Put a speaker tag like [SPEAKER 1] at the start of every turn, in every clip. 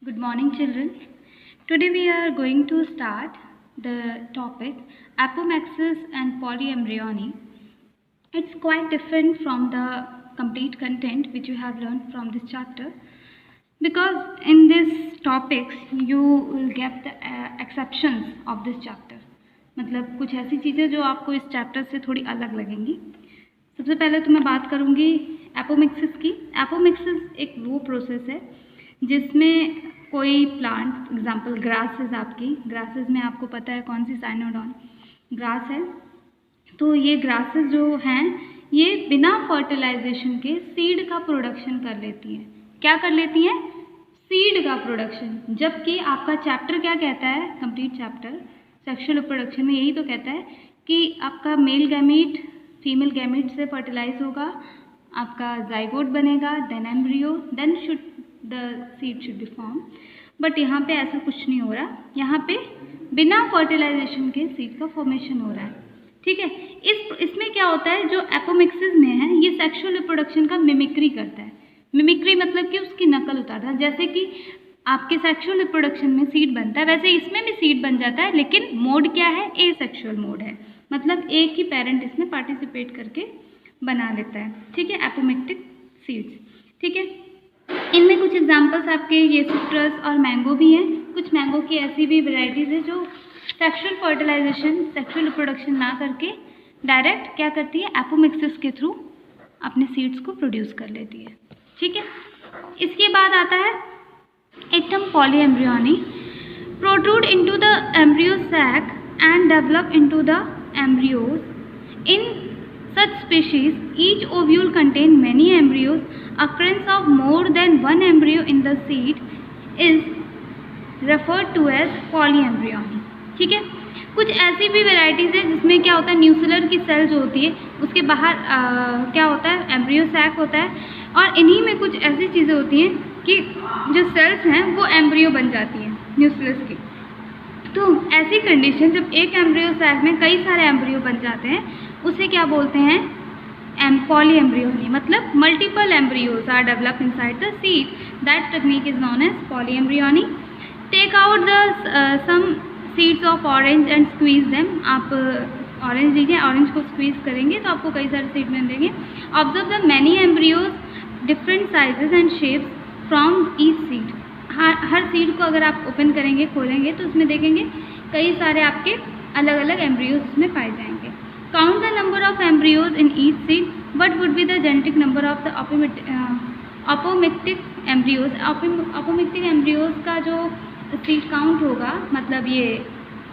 [SPEAKER 1] Good morning, children. Today we are going to start the topic Apomixis and polyembryony. It's quite different from the complete content which you have learned from this chapter, because in this topics you will get the exceptions of this chapter. मतलब कुछ ऐसी चीज़ें जो आपको इस chapter से थोड़ी अलग लगेंगी. सबसे पहले तो मैं बात करूँगी एपोमिक्सिस की. एपोमिक्सिस एक वो प्रोसेस है जिसमें कोई प्लांट, एग्जांपल ग्रासेस, आपकी ग्रासेस में आपको पता है कौन सी साइनोडॉन ग्रास है. तो ये ग्रासेस जो हैं ये बिना फर्टिलाइजेशन के सीड का प्रोडक्शन कर लेती हैं. क्या कर लेती हैं? सीड का प्रोडक्शन. जबकि आपका चैप्टर क्या कहता है, कंप्लीट चैप्टर सेक्सुअल रिप्रोडक्शन में यही तो कहता है कि आपका मेल गैमीट फीमेल गैमीट से फर्टिलाइज होगा, आपका जाइगोट बनेगा, then embryo, then should the seed should be form. But यहाँ पे ऐसा कुछ नहीं हो रहा. यहाँ पे बिना फर्टिलाइजेशन के सीड का फॉर्मेशन हो रहा है. ठीक है. इसमें क्या होता है, जो एपोमिक्सिस में है ये सेक्सुअल रिप्रोडक्शन का मिमिक्री करता है. मिमिक्री मतलब कि उसकी नकल उतारता है. जैसे कि आपके सेक्सुअल रिप्रोडक्शन में सीड बनता है, वैसे इसमें भी सीड बन जाता है, लेकिन मोड क्या है? एसेक्सुअल मोड है. मतलब एक ही पेरेंट इसमें पार्टिसिपेट करके बना लेता है. ठीक है, एपोमिक्टिक सीड्स. ठीक है. इनमें कुछ एग्जांपल्स आपके ये सिट्रस और मैंगो भी हैं. कुछ मैंगो की ऐसी भी वैरायटीज़ है जो सेक्सुअल फर्टिलाइजेशन, सेक्सुअल रिप्रोडक्शन ना करके डायरेक्ट क्या करती है, एपोमिक्सिस के थ्रू अपने सीड्स को प्रोड्यूस कर लेती है. ठीक है. इसके बाद आता है एक term polyembryony. Protrude into the embryo sac and develop into the embryos. In such species, each ovule contain many embryos. Occurrence of more than one embryo in the seed is referred to as polyembryony. ठीक है. कुछ ऐसी भी varieties है जिसमें क्या होता है, न्यूसेलर की सेल जो होती है उसके बाहर क्या होता है, एम्ब्रियो सैक होता है, और इन्हीं में कुछ ऐसी चीज़ें होती हैं कि जो सेल्स हैं वो एम्ब्रियो बन जाती हैं न्यूसेलस की. तो ऐसी कंडीशन जब एक एम्ब्रियो सैक में कई सारे एम्ब्रियो बन जाते हैं उसे क्या बोलते हैं, पॉलीएम्ब्रियोनी. मतलब multiple embryos are develop inside the seed. That technique is known as polyembryony. Take out the some seeds of orange and squeeze them. आप ऑरेंज लीजिए, ऑरेंज को स्क्वीज करेंगे तो आपको कई सारे सीड मिलेंगे. Observe the many embryos different sizes and shapes from each seed. हर सीड को अगर आप ओपन करेंगे, खोलेंगे, तो उसमें देखेंगे कई सारे आपके अलग अलग एम्ब्रियोज उसमें पाए जाएंगे. Count the number of embryos in each seed. What would be the genetic number of the apomictic embryos. Apomictic embryos का जो सीड काउंट होगा, मतलब ये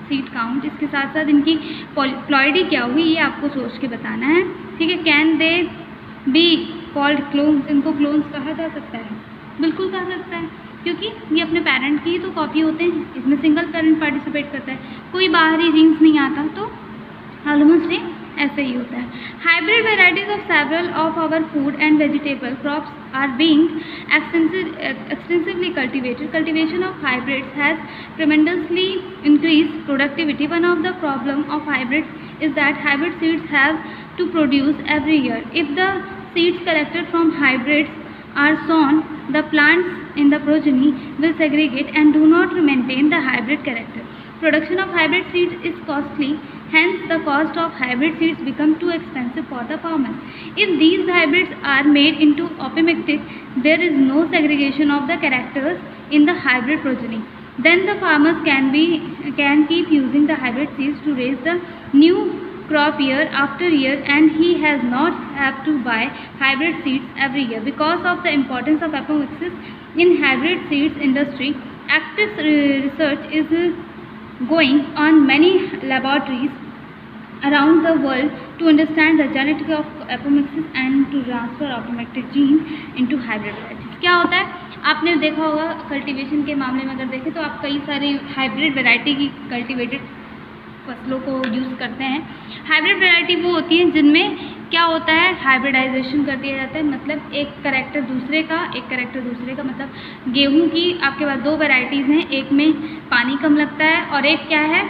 [SPEAKER 1] सीड काउंट, इसके साथ साथ इनकी प्लॉइडी क्या होगी ये आपको सोच के बताना है. ठीक है. Can they be called clones. इनको क्लोन्स कहा जा सकता है? बिल्कुल कहा सकता है, क्योंकि ये अपने पेरेंट की तो कॉपी होते हैं. इसमें सिंगल पेरेंट पार्टिसिपेट करता है, कोई बाहरी जीन्स नहीं आता, तो ऑलमोस्ट ये ऐसे ही होता है. Hybrid varieties of several of our food and vegetable crops are being extensively cultivated. Cultivation of hybrids has tremendously increased productivity. One of the problem of hybrids is that hybrid seeds have to produce every year. If the seeds collected from hybrids are sown, the plants in the progeny will segregate and do not maintain the hybrid character. Production of hybrid seeds is costly, hence the cost of hybrid seeds become too expensive for the farmers. If these hybrids are made into apomictic, there is no segregation of the characters in the hybrid progeny. Then the farmers can keep using the hybrid seeds to raise the new crop year after year, and he has not have to buy hybrid seeds every year. Because of the importance of apomixis in hybrid seeds industry, active research is going on many laboratories around the world to understand the genetics of apomixis and to transfer apomictic genes into hybrid varieties. क्या होता है, आपने देखा होगा cultivation के मामले में अगर देखें तो आप कई सारी हाइब्रिड वैरायटी की कल्टीवेटेड फसलों को यूज़ करते हैं. हाइब्रिड वैरायटी वो होती है जिनमें क्या होता है, हाइब्रिडाइजेशन कर दिया जाता है. मतलब एक कैरेक्टर दूसरे का, एक कैरेक्टर दूसरे का. मतलब गेहूं की आपके पास दो वैरायटीज़ हैं, एक में पानी कम लगता है और एक क्या है,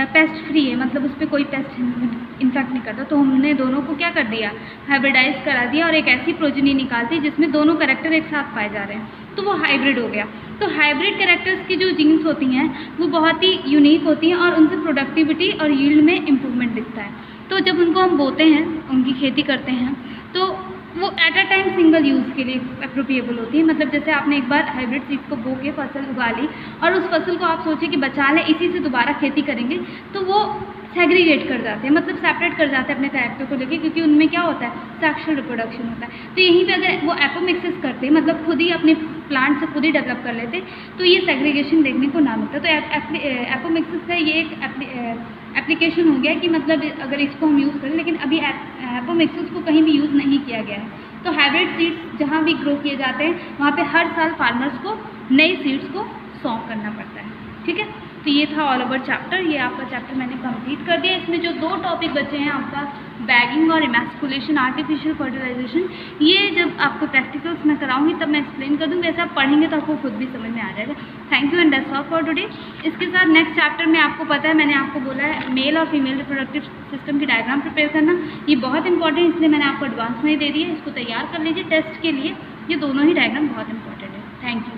[SPEAKER 1] पेस्ट फ्री है, मतलब उस पर कोई पेस्ट इन्फेक्ट नहीं करता। तो हमने दोनों को क्या कर दिया, हाइब्रिडाइज करा दिया और एक ऐसी प्रोजेनी निकाल दी जिसमें दोनों कैरेक्टर एक साथ पाए जा रहे हैं, तो वो हाइब्रिड हो गया। तो हाइब्रिड कैरेक्टर्स की जो जीन्स होती हैं वो बहुत ही यूनिक होती हैं और उनसे प्रोडक्टिविटी और यील्ड में इम्प्रूवमेंट दिखता है। तो जब उनको हम बोते हैं, उनकी खेती करते हैं, तो वो at a time single use के लिए अप्रोप्रिएबल होती है। मतलब जैसे आपने एक बार हाइब्रिड सीड्स को बो के फसल उगा ली और उस फसल को आप सोचिए कि बचा लें, इसी से दोबारा खेती करेंगे, तो वो सेग्रीगेट कर जाते हैं, मतलब सेपरेट कर जाते हैं अपने कैरेक्टर को लेके, क्योंकि उनमें क्या होता है, सेक्सुअल रिप्रोडक्शन होता है। तो यहीं पे अगर वो एपोमिक्सिस करते, मतलब खुद ही अपने प्लांट से खुद ही डेवलप कर लेते, तो ये सेग्रीगेशन देखने को ना मिलता। तो एपोमिक्सिस का ये एक एप्लीकेशन हो गया कि मतलब अगर इसको हम यूज़ करें, लेकिन अभी एपोमिक्सिस को कहीं भी यूज़ नहीं किया गया है। तो हाइब्रिड सीड्स जहाँ भी ग्रो किए जाते हैं वहाँ पे हर साल फार्मर्स को नए सीड्स को सॉ करना पड़ता है, ठीक है। तो ये था ऑल ओवर चैप्टर, ये आपका चैप्टर मैंने कंप्लीट कर दिया। इसमें जो 2 टॉपिक बचे हैं आपका, बैगिंग और इमैस्कुलेशन, आर्टिफिशियल फर्टिलाइजेशन, ये जब आपको प्रैक्टिकल्स में कराऊंगी तब मैं एक्सप्लेन कर दूँगी। वैसे आप पढ़ेंगे तो आपको खुद भी समझ में आ जाएगा। Thank you and that's all for today. इसके साथ नेक्स्ट चैप्टर में आपको पता है, मैंने आपको बोला है मेल और फीमेल रिप्रोडक्टिव सिस्टम की डायग्राम प्रिपेयर करना, ये बहुत इंपॉर्टेंट है, इसलिए मैंने आपको एडवांस में ही दे दी है। इसको तैयार कर लीजिए टेस्ट के लिए, ये दोनों ही डायग्राम बहुत इंपॉर्टेंट है। Thank you.